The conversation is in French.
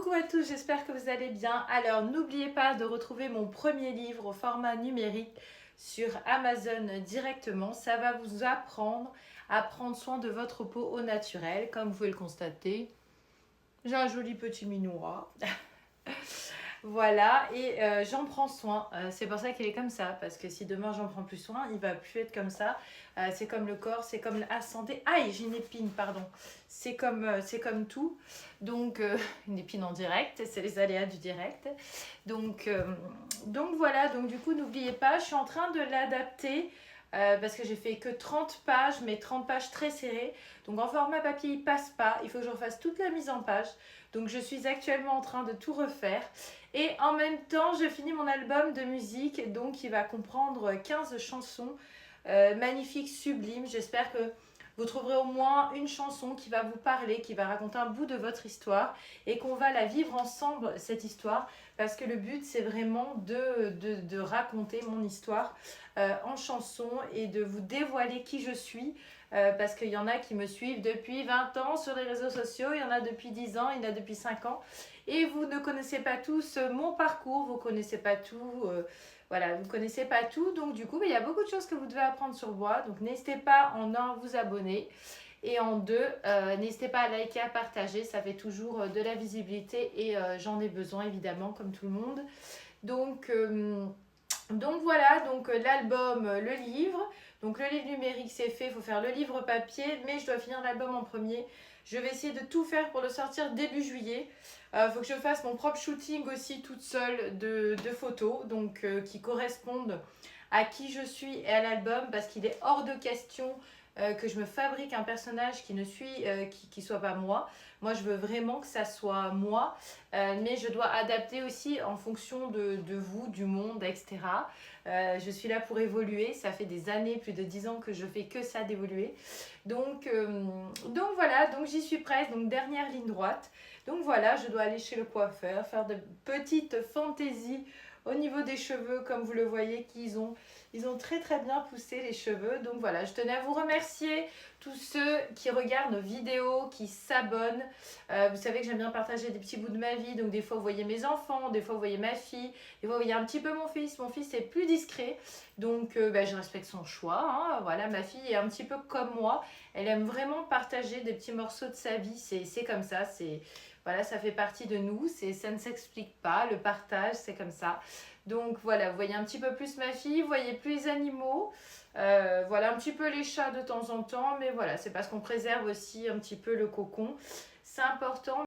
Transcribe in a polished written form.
Coucou à tous, j'espère que vous allez bien. Alors n'oubliez pas de retrouver mon premier livre au format numérique sur Amazon directement. Ça va vous apprendre à prendre soin de votre peau au naturel. Comme vous pouvez le constater, j'ai un joli petit minois. Voilà, et j'en prends soin. C'est pour ça qu'il est comme ça, parce que si demain j'en prends plus soin, il va plus être comme ça. C'est comme le corps, c'est comme la santé. Aïe, j'ai une épine, pardon. C'est comme tout. Donc, une épine en direct, c'est les aléas du direct. Donc, voilà, donc du coup, n'oubliez pas, je suis en train de l'adapter. Parce que j'ai fait que 30 pages, mais 30 pages très serrées. Donc en format papier, il passe pas. Il faut que je refasse toute la mise en page. Donc je suis actuellement en train de tout refaire. Et en même temps, je finis mon album de musique, donc il va comprendre 15 chansons magnifiques, sublimes. J'espère que vous trouverez au moins une chanson qui va vous parler, qui va raconter un bout de votre histoire et qu'on va la vivre ensemble, cette histoire, parce que le but, c'est vraiment de raconter mon histoire en chanson et de vous dévoiler qui je suis. Parce qu'il y en a qui me suivent depuis 20 ans sur les réseaux sociaux, il y en a depuis 10 ans, il y en a depuis 5 ans. Et vous ne connaissez pas tous mon parcours, vous ne connaissez pas tout. Voilà, vous ne connaissez pas tout. Donc du coup, il y a beaucoup de choses que vous devez apprendre sur moi. Donc n'hésitez pas en un, vous abonner. Et en deux, n'hésitez pas à liker, à partager. Ça fait toujours de la visibilité et j'en ai besoin évidemment, comme tout le monde. Donc... voilà, donc l'album, le livre. Donc le livre numérique c'est fait, il faut faire le livre papier, mais je dois finir l'album en premier. Je vais essayer de tout faire pour le sortir début juillet. Il faut que je fasse mon propre shooting aussi toute seule de photos, donc qui correspondent à qui je suis et à l'album, parce qu'il est hors de question que je me fabrique un personnage qui soit pas moi. Moi, je veux vraiment que ça soit moi, mais je dois adapter aussi en fonction de vous, du monde, etc. Je suis là pour évoluer. Ça fait des années, plus de 10 ans que je fais que ça d'évoluer. Donc voilà, donc j'y suis presque. Donc dernière ligne droite. Donc voilà, je dois aller chez le coiffeur, faire de petites fantaisies au niveau des cheveux, comme vous le voyez, ils ont très très bien poussé les cheveux. Donc voilà, je tenais à vous remercier tous ceux qui regardent nos vidéos, qui s'abonnent. Vous savez que j'aime bien partager des petits bouts de ma vie. Donc des fois vous voyez mes enfants, des fois vous voyez ma fille, des fois vous voyez un petit peu mon fils. Mon fils est plus discret, donc je respecte son choix. Hein. Voilà, ma fille est un petit peu comme moi. Elle aime vraiment partager des petits morceaux de sa vie. C'est comme ça, voilà, ça fait partie de nous, ça ne s'explique pas, le partage, c'est comme ça. Donc voilà, vous voyez un petit peu plus ma fille, vous voyez plus les animaux, voilà un petit peu les chats de temps en temps, mais voilà, c'est parce qu'on préserve aussi un petit peu le cocon, c'est important.